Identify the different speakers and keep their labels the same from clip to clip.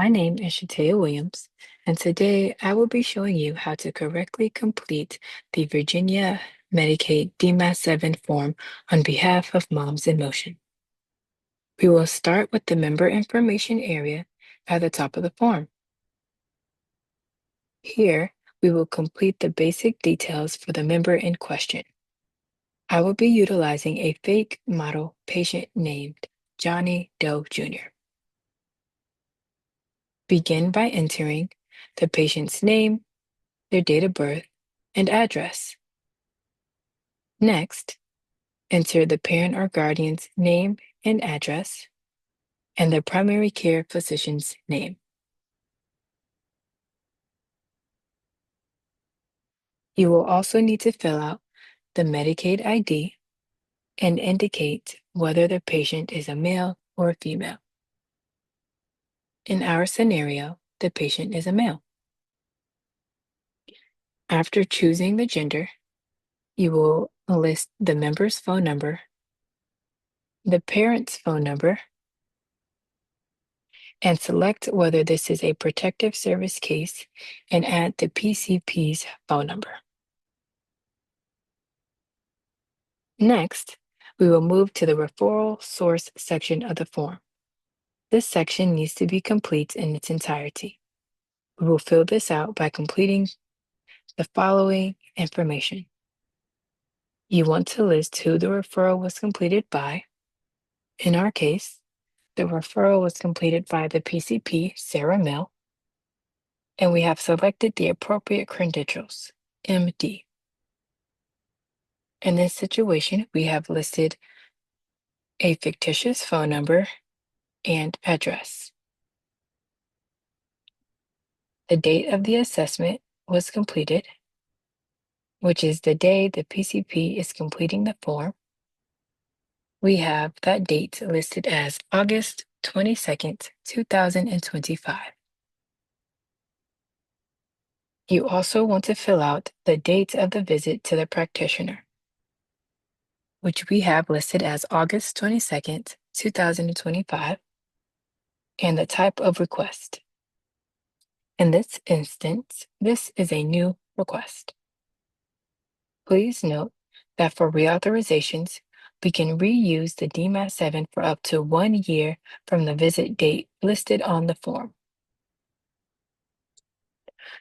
Speaker 1: My name is Shatea Williams, and today I will be showing you how to correctly complete the Virginia Medicaid DMAS-7 form on behalf of Moms in Motion. We will start with the member information area at the top of the form. Here, we will complete the basic details for the member in question. I will be utilizing a fake model patient named Johnny Doe Jr. Begin by entering the patient's name, their date of birth, and address. Next, enter the parent or guardian's name and address, and the primary care physician's name. You will also need to fill out the Medicaid ID and indicate whether the patient is a male or a female. In our scenario, the patient is a male. After choosing the gender, you will list the member's phone number, the parent's phone number, and select whether this is a protective service case and add the PCP's phone number. Next, we will move to the referral source section of the form. This section needs to be complete in its entirety. We will fill this out by completing the following information. You want to list who the referral was completed by. In our case, the referral was completed by the PCP, Sarah Mill, and we have selected the appropriate credentials, MD. In this situation, we have listed a fictitious phone number and address. The date of the assessment was completed, which is the day the PCP is completing the form. We have that date listed as August 22nd, 2025. You also want to fill out the date of the visit to the practitioner, which we have listed as August 22nd, 2025, and the type of request. In this instance, this is a new request. Please note that for reauthorizations, we can reuse the DMAS-7 for up to 1 year from the visit date listed on the form.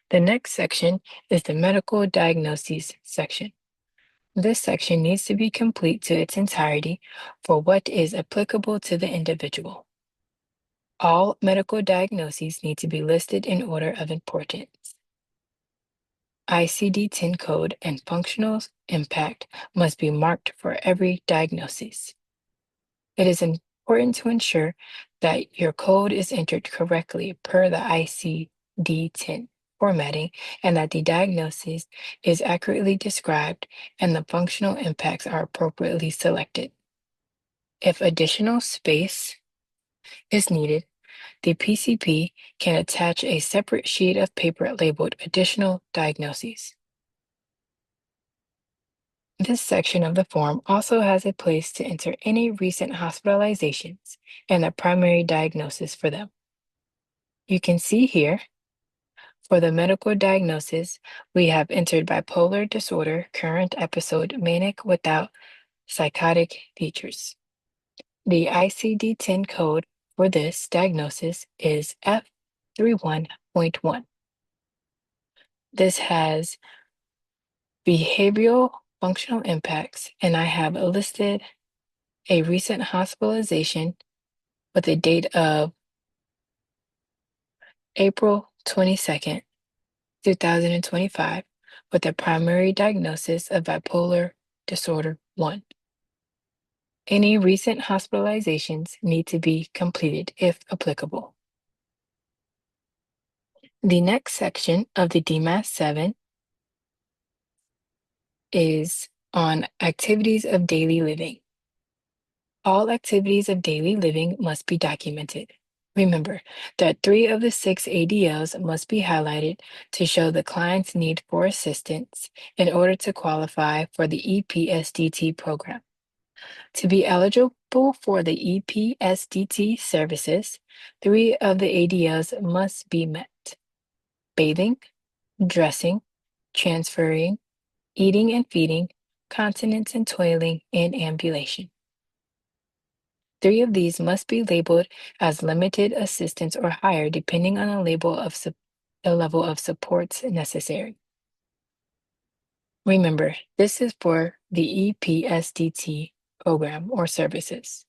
Speaker 1: The next section is the medical diagnoses section. This section needs to be complete to its entirety for what is applicable to the individual. All medical diagnoses need to be listed in order of importance. ICD-10 code and functional impact must be marked for every diagnosis. It is important to ensure that your code is entered correctly per the ICD-10 formatting and that the diagnosis is accurately described and the functional impacts are appropriately selected. If additional space is needed, the PCP can attach a separate sheet of paper labeled Additional Diagnoses. This section of the form also has a place to enter any recent hospitalizations and the primary diagnosis for them. You can see here, for the medical diagnosis, we have entered bipolar disorder, current episode, manic without psychotic features. The ICD-10 code for this diagnosis is F31.1. This has behavioral functional impacts, and I have listed a recent hospitalization with a date of April 22nd, 2025, with a primary diagnosis of bipolar disorder 1. Any recent hospitalizations need to be completed if applicable. The next section of the DMAS-7 is on activities of daily living. All activities of daily living must be documented. Remember that 3 of the 6 ADLs must be highlighted to show the client's need for assistance in order to qualify for the EPSDT program. To be eligible for the EPSDT services, three of the ADLs must be met: bathing, dressing, transferring, eating and feeding, continence and toiling, and ambulation. Three of these must be labeled as limited assistance or higher, depending on the level of supports necessary. Remember, this is for the EPSDT program or services.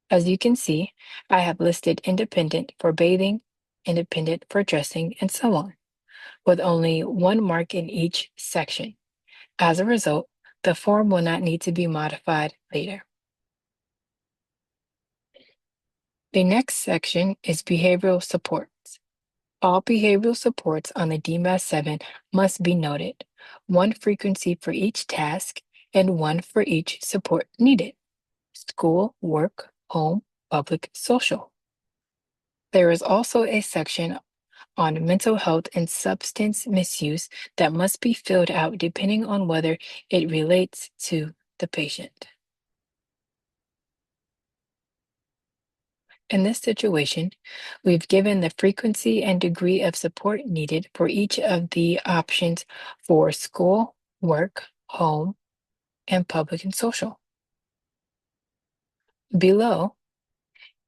Speaker 1: As you can see, I have listed independent for bathing, independent for dressing, and so on, with only one mark in each section. As a result, the form will not need to be modified later. The next section is behavioral supports. All behavioral supports on the DMAS-7 must be noted, one frequency for each task and one for each support needed: school, work, home, public, social. There is also a section on mental health and substance misuse that must be filled out depending on whether it relates to the patient. In this situation, we've given the frequency and degree of support needed for each of the options for school, work, home, and public and social. Below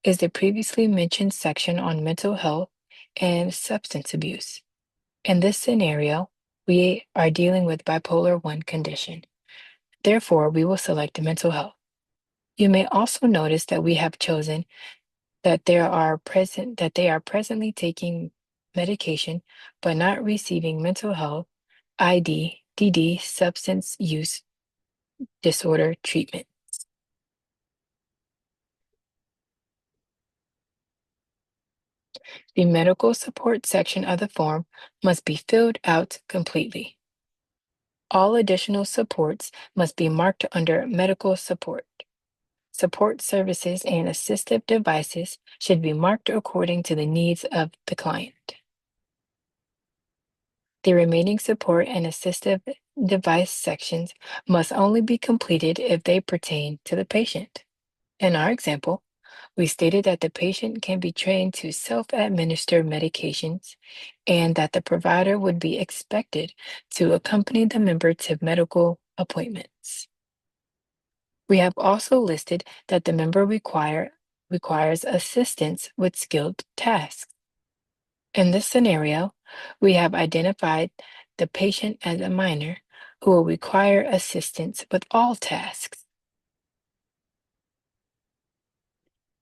Speaker 1: is the previously mentioned section on mental health and substance abuse. In this scenario, we are dealing with bipolar 1 condition. Therefore, we will select mental health. You may also notice that we have chosen that they are presently taking medication but not receiving mental health, DD, substance use disorder treatment. The medical support section of the form must be filled out completely. All additional supports must be marked under medical support. Support services and assistive devices should be marked according to the needs of the client. The remaining support and assistive device sections must only be completed if they pertain to the patient. In our example, we stated that the patient can be trained to self-administer medications and that the provider would be expected to accompany the member to medical appointments. We have also listed that the member requires assistance with skilled tasks. In this scenario, we have identified the patient as a minor who will require assistance with all tasks.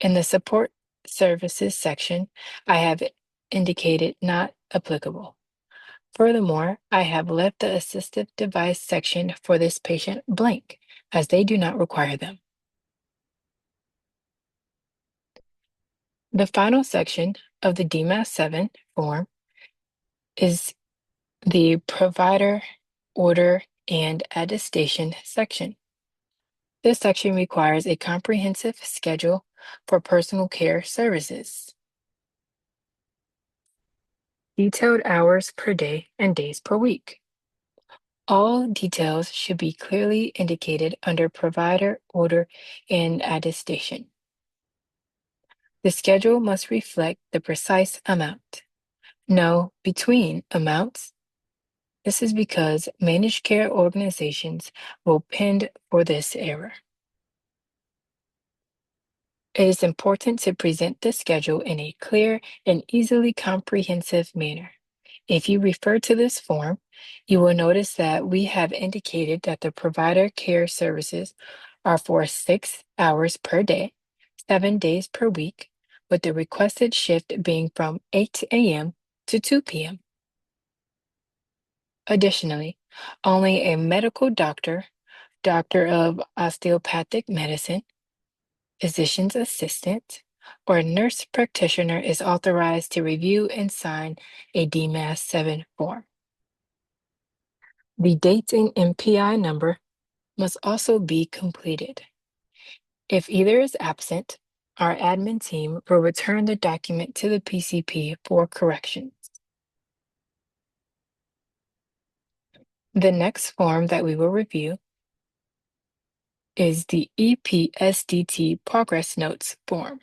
Speaker 1: In the support services section, I have indicated not applicable. Furthermore, I have left the assistive device section for this patient blank, as they do not require them. The final section of the DMAS-7 form is the provider order and attestation section. This section requires a comprehensive schedule for personal care services, detailed hours per day and days per week. All details should be clearly indicated under provider order and attestation. The schedule must reflect the precise amount. No between amounts. This is because managed care organizations will pend for this error. It is important to present the schedule in a clear and easily comprehensive manner. If you refer to this form, you will notice that we have indicated that the provider care services are for 6 hours per day, 7 days per week, with the requested shift being from 8 a.m. to 2 p.m. Additionally, only a medical doctor, doctor of osteopathic medicine, physician's assistant, or nurse practitioner is authorized to review and sign a DMAS-7 form. The date and MPI number must also be completed. If either is absent, our admin team will return the document to the PCP for corrections. The next form that we will review is the EPSDT Progress Notes form.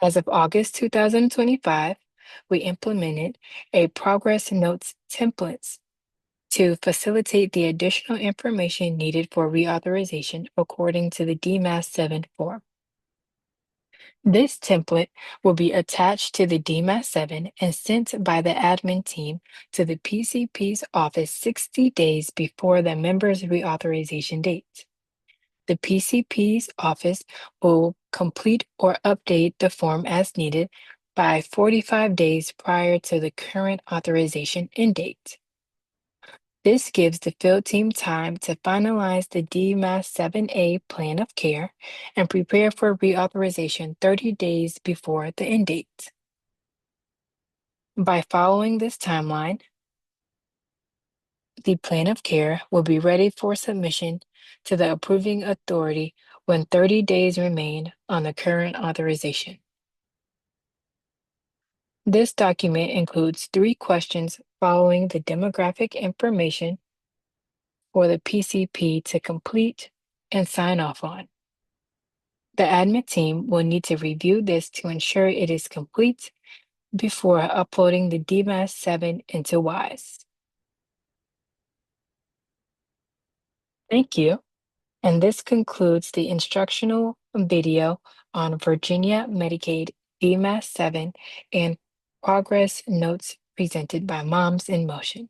Speaker 1: As of August 2025, we implemented a Progress Notes template to facilitate the additional information needed for reauthorization according to the DMAS-7 form. This template will be attached to the DMAS-7 and sent by the admin team to the PCP's office 60 days before the member's reauthorization date. The PCP's office will complete or update the form as needed by 45 days prior to the current authorization end date. This gives the field team time to finalize the DMAS-7A plan of care and prepare for reauthorization 30 days before the end date. By following this timeline, the plan of care will be ready for submission to the approving authority when 30 days remain on the current authorization. This document includes 3 questions following the demographic information for the PCP to complete and sign off on. The admin team will need to review this to ensure it is complete before uploading the DMAS-7 into WISE. Thank you. And this concludes the instructional video on Virginia Medicaid DMAS-7 and progress notes presented by Moms in Motion.